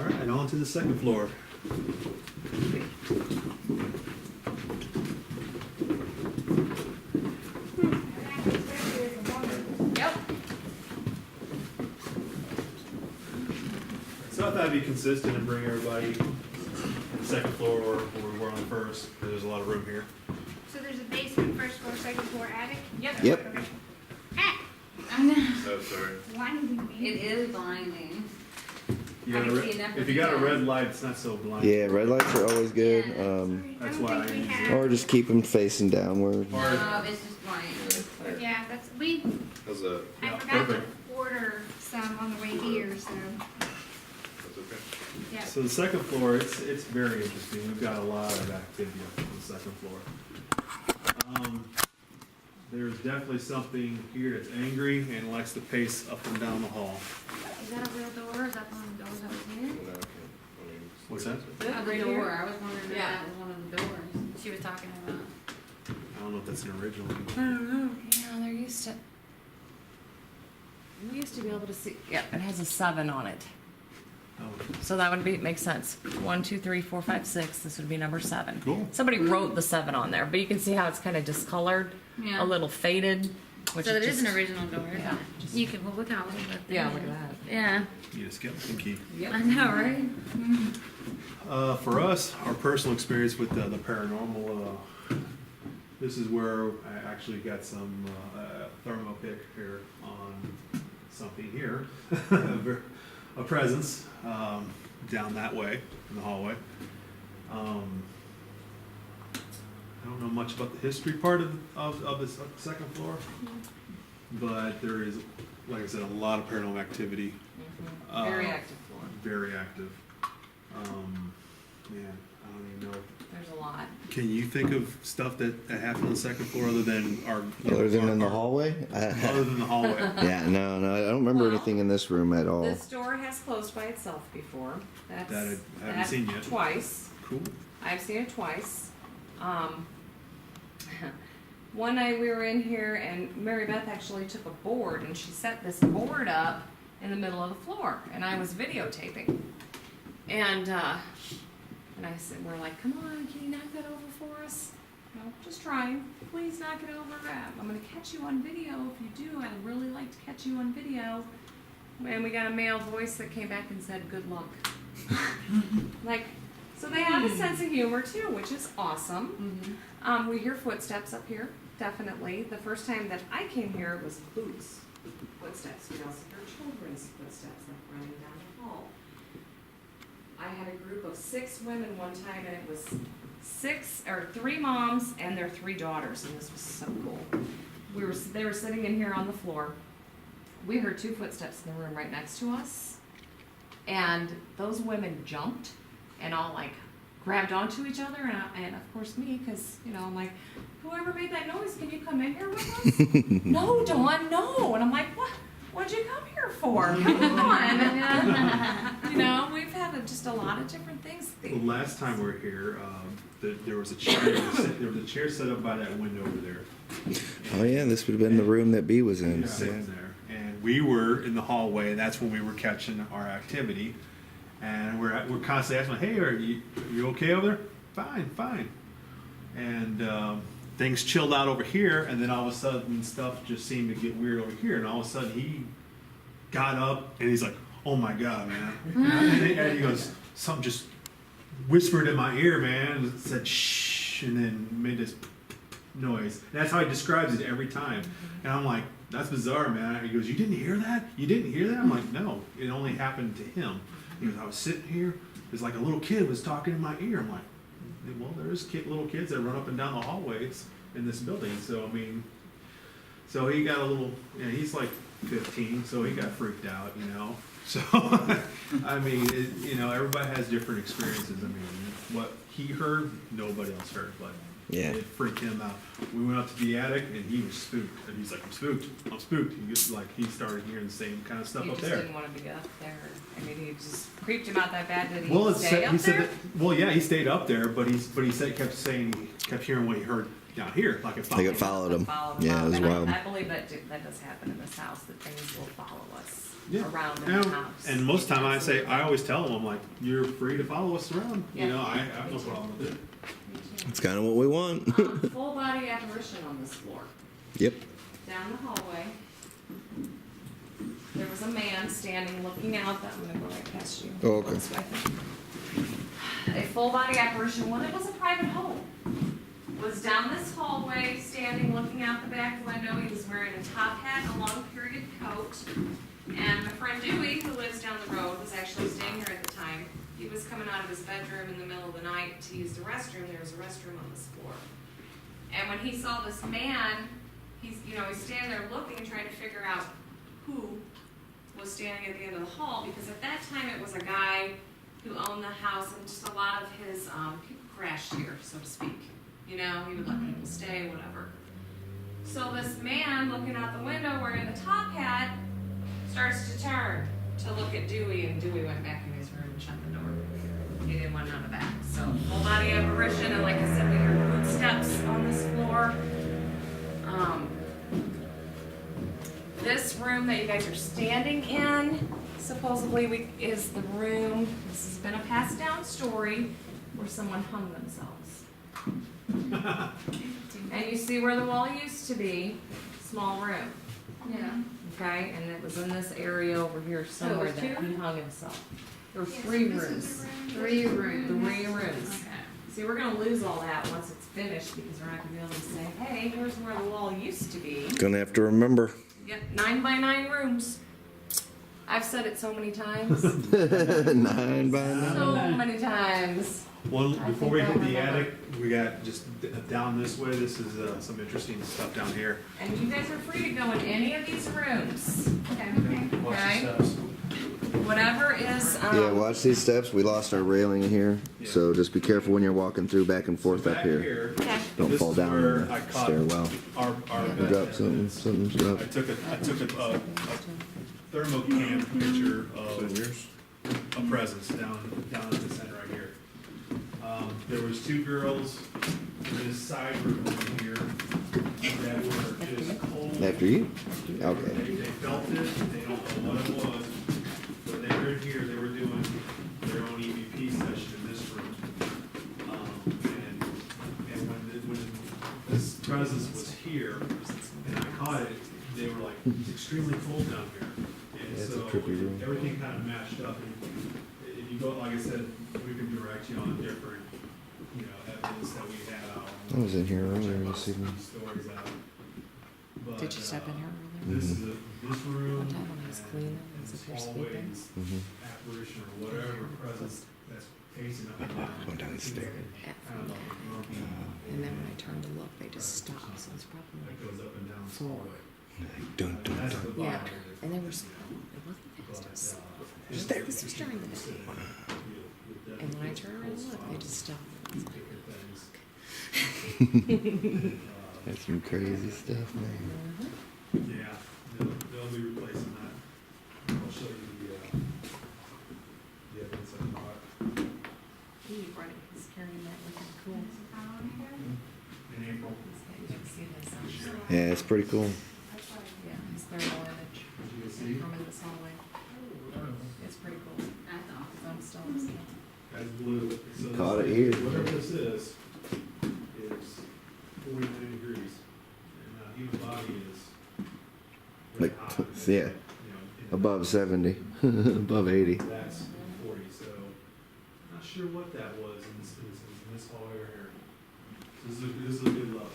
right, on to the second floor. Yep. So I thought I'd be consistent and bring everybody to the second floor or we're on the first, because there's a lot of room here. So there's a basement, first floor, second floor, attic? Yep. Ah, I know. Oh, sorry. blinding me. It is blinding. You I got can a see enough if you of got a you red guys. light, it's not so blind. Yeah, red lights are always good. Yeah. Sorry, That's I don't why think I we use have. Or just keep them facing downward. No, it's just blinding. Yeah, that's, we, How's that? I Yeah, forgot perfect. to order some on the way here, so, That's okay. yeah. So the second floor, it's very interesting. We've got a lot of activity up on the second floor. There's definitely something here that's angry and likes to pace up and down the hall. Is that a real door? Is that one of the doors over here? No, I can't. I mean, What's that? Oh, the door, I was wondering if Yeah. that was one of the doors she was talking about. I don't know if that's an original. I don't know. Yeah, they're used to. We used to be able to see. Yeah, it has a 7 on it, Oh, so that would be makes sense. 1, 2, 3, 4, 5, 6. This would be number 7. cool. Somebody wrote the 7 on there, but you can see how it's kind of discolored, Yeah. a little faded. Which So it is just, an original door, isn't Yeah, it? just- You can, well, look how old that thing Yeah, is. look at that. Yeah, You just get the key. I know, right? For us, our personal experience with the paranormal, this is where I actually got some thermo pic here on something here, a presence down that way in the hallway. I don't know much about the history part of this second floor, but there is, like I said, a lot of paranormal activity. Very active floor. Very active. Man, I don't even know. There's a lot. Can you think of stuff that happened on the second floor other than our? Other than in the our- hallway? Other than the hallway. Yeah, no, I don't remember Well, anything in this room at all. This door has closed by itself before. That's That I haven't that seen yet. Twice. Cool. I've seen it twice. One night we were in here and Mary Beth actually took a board and she set this board up in the middle of the floor and I was videotaping. And I said, we're like, come on, can you knock that over for us? No, just trying. Please knock it over. I'm gonna catch you on video. If you do, I'd really like to catch you on video. And we got a male voice that came back and said, good luck. Like, so they have a sense of humor too, which is awesome. We hear footsteps up here, definitely. The first time that I came here, it was boots. Footsteps, we also heard children's footsteps like running down the hall. I had a group of 6 women one time, and it was 3 moms and their 3 daughters, and this was so cool. They were sitting in here on the floor. We heard 2 footsteps in the room right next to us, and those women jumped and all like grabbed onto each other, and of course me, because I'm like, whoever made that noise, can you come in here with us? No, Dawn, no. And I'm like, what? What'd you come here for? Come on. We've had just a lot of different things. The last time we were here, there was a chair. There was a chair set up by that window over there. Oh yeah, this would have been the room that B was in. Yeah, sitting there, and we were in the hallway. And that's when we were catching our activity, and we're constantly asking, "Hey, are you okay over there?" Fine. And things chilled out over here, and then all of a sudden stuff just seemed to get weird over here, and all of a sudden he got up and he's like, "Oh my God, man!" and he goes, "Something just whispered in my ear, man," and said shh, and then made this noise. And that's how he describes it every time. And I'm like, "That's bizarre, man." He goes, "You didn't hear that? You didn't hear that?" I'm like, "No, it only happened to him." He goes, "I was sitting here, it's like a little kid was talking in my ear." I'm like, well, there's little kids that run up and down the hallways in this building. So, I mean, so he got a little, he's like 15, so he got freaked out, So, I mean, everybody has different experiences. I mean, what he heard, nobody else heard, but Yeah. it freaked him out. We went up to the attic, and he was spooked. And he's like, I'm spooked. He started hearing the same kind of stuff He up just there. didn't want to be up there. I mean, he just creeped him out that bad. Did he Well, stay up he said there? that. Well, yeah, he stayed up there, but he kept hearing what he heard down here, like it Like followed. it followed him. Yeah, it was And wild. I believe that does happen in this house, that things will follow us. Yeah. around in Yeah, the house. and most time I always tell them, I'm like, you're free to follow us around. Yeah. You know, I have no problem with it. It's kind of what we want. Full body apparition on this floor. Yep. Down the hallway, there was a man standing looking out. I'm gonna go right past you. Oh, okay. This way. A full body apparition. Well, it was a private home. Was down this hallway, standing looking out the back window. He was wearing a top hat, a long period coat. And my friend Dewey, who lives down the road, was actually staying here at the time. He was coming out of his bedroom in the middle of the night to use the restroom. There was a restroom on this floor. And when he saw this man, he's standing there looking, trying to figure out who was standing at the end of the hall, because at that time it was a guy who owned the house, and just a lot of his people crashed here, so to speak. You know, he would let people stay, whatever. So this man looking out the window wearing the top hat starts to turn to look at Dewey, and Dewey went back in his room and shut the door. He didn't want none of that. So full body apparition, and like I said, we heard footsteps on this floor. This room that you guys are standing in, supposedly is the room. This has been a passed down story where someone hung themselves. And you see where the wall used to be, small room. Yeah. Okay, and it was in this area over here somewhere was that two? he hung himself. There were 3 rooms. 3 rooms. 3 rooms. Okay. See, we're gonna lose all that once it's finished, because we're not gonna be able to say, hey, here's where the wall used to be. Gonna have to remember. Yep, 9 by 9 rooms. I've said it so many times. 9 by 9. So many times. One, I before we think hit I the remember. attic, we got just down this way, this is some interesting stuff down here. And you guys are free to go in any of these rooms. Okay. Watch Okay. the steps. Whatever is, Yeah, watch these steps. We lost our railing here, Yeah. so just be careful when you're walking through back and forth So up back here. Okay. Don't this fall is down where in I the caught stairwell. Our Drop something. evidence. Something's dropped. I took a thermocam picture of a presence down in the center right here. There was 2 girls in this side room over here that were just cold. After you? They Okay. felt it, they don't know what it was, but they were in here, they were doing their own EVP session in this room. And when this presence was here, and I caught it, they were like extremely cold down here. And Yeah, it's a so trippy room. everything kind of matched up, and if you go, like I said, we can direct you on different, evidence that we had out. I was in here earlier Check this evening. these stories out. But, Did you step in here earlier? This is this room. One time when I was and cleaning, was this it your hallway, sweeping? this Mhm. apparition or whatever presence that's facing up and down. Going down the stairs. Kind of like a grumpy And then when I turned to look, they just stopped, so it's probably that like goes up and down. this 4. hallway. Like, dun, dun, That's dun. the Yeah, bottom. and they were slow. It wasn't fast, it was slow. Just This was during the day. And when I turned around to look, they just stopped. That's some crazy stuff, man. Yeah, they'll be replacing that. I'll show you the evidence I caught He brought it, he's carrying that looking cool. in April. You can see this, Yeah, it's pretty cool. yeah, his thermal image Did you see? from in this hallway. It's pretty cool. That's awesome. I'm still listening. That's blue. So Caught this it here. Whatever this is 49 degrees. And human body is really Like, hot. yeah, In the above 70, above 80. That's 40, so not sure what that was in this hallway right here. This is a good level.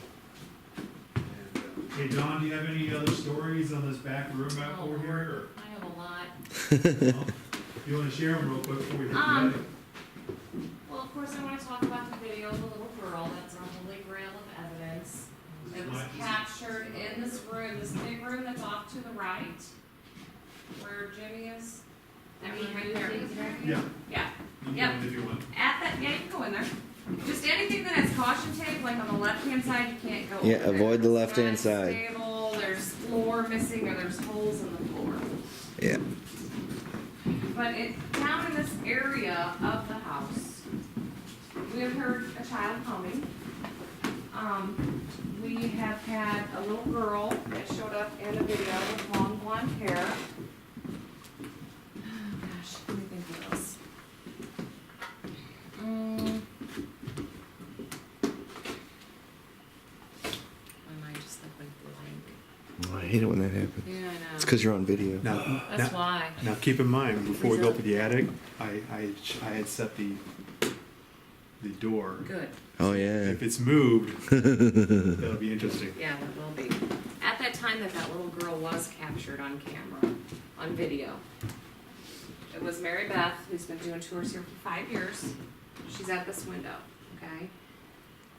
And, hey, Don, do you have any other stories on this back room back Oh, over here? I have a lot. Or you want to share them real quick before we hit the attic? Well, of course, I want to talk about the video of the little girl. That's our holy grail of evidence. It was captured in this room, this big room that's off to the right, where Jimmy is. I mean, right there. Yeah. Yeah. You Yep. can if you want. At that, yeah, you can go in there. Just anything that has caution tape, like on the left-hand side, you can't go Yeah, over there. avoid the It's left-hand not side. stable, there's floor missing, or there's holes in the floor. Yeah. But down in this area of the house, we have heard a child humming. We have had a little girl that showed up in a video with long blonde hair. hate it when that happens. Yeah, I know. It's because you're on video. Now, That's now, why. now keep in mind, before we go What's up to the attic, I had set the door. Good. Oh yeah. If it's moved, that'll be interesting. Yeah, it will be. At that time that little girl was captured on camera, on video. It was Mary Beth, who's been doing tours here for 5 years. She's at this window, okay?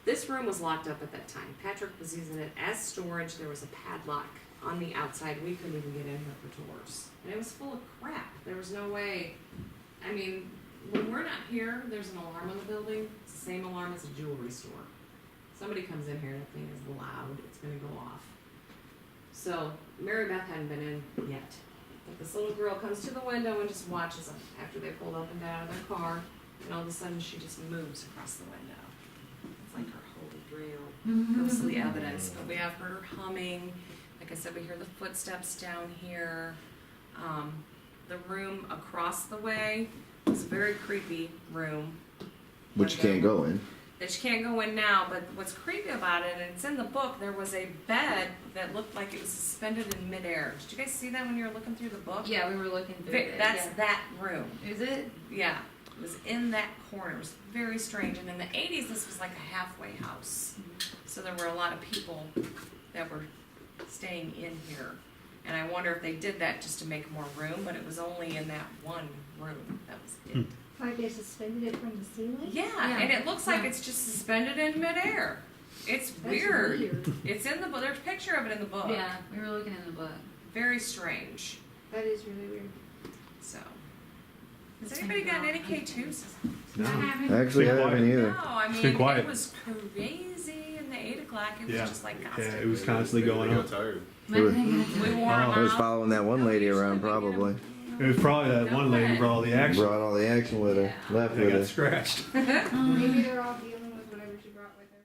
This room was locked up at that time. Patrick was using it as storage. There was a padlock on the outside. We couldn't even get in here for tours. And it was full of crap. There was no way. I mean, when we're not here, there's an alarm on the building. It's the same alarm as a jewelry store. Somebody comes in here, that thing is loud. It's gonna go off. So Mary Beth hadn't been in yet. But this little girl comes to the window and just watches them after they pulled up and down out of their car. And all of a sudden she just moves across the window. It's like her holy grail, ghostly evidence. But we have heard her humming. Like I said, we hear the footsteps down here. The room across the way is a very creepy room. Which you can't go in. That you can't go in now, but what's creepy about it, and it's in the book, there was a bed that looked like it was suspended in midair. Did you guys see that when you were looking through the book? Yeah, we were looking through it. That's yeah. that room. Is it? Yeah, it was in that corner. It was very strange. And in the 80s, this was like a halfway house. So there were a lot of people that were staying in here. And I wonder if they did that just to make more room, but it was only in that one room. That was it. Like they suspended it from the ceiling? Yeah, and it looks like Yeah. it's just suspended in midair. It's That's weird. It's in the book. There's a picture of it in the book. Yeah, we were looking in the book. Very strange. That is really weird. So, has anybody gotten any K2s? No. Actually, I Been haven't quiet. either. No, I It's mean, been quiet. it was crazy in the 8 o'clock. It was Yeah. just like Yeah, constant. it was constantly Maybe going they on. got tired. It was- We wore 'em Oh. I was out. following that one lady around probably. It was probably that one lady who brought all the action. Brought all the action with her. Left They with got her. scratched. Maybe they're all dealing with whatever she brought with her.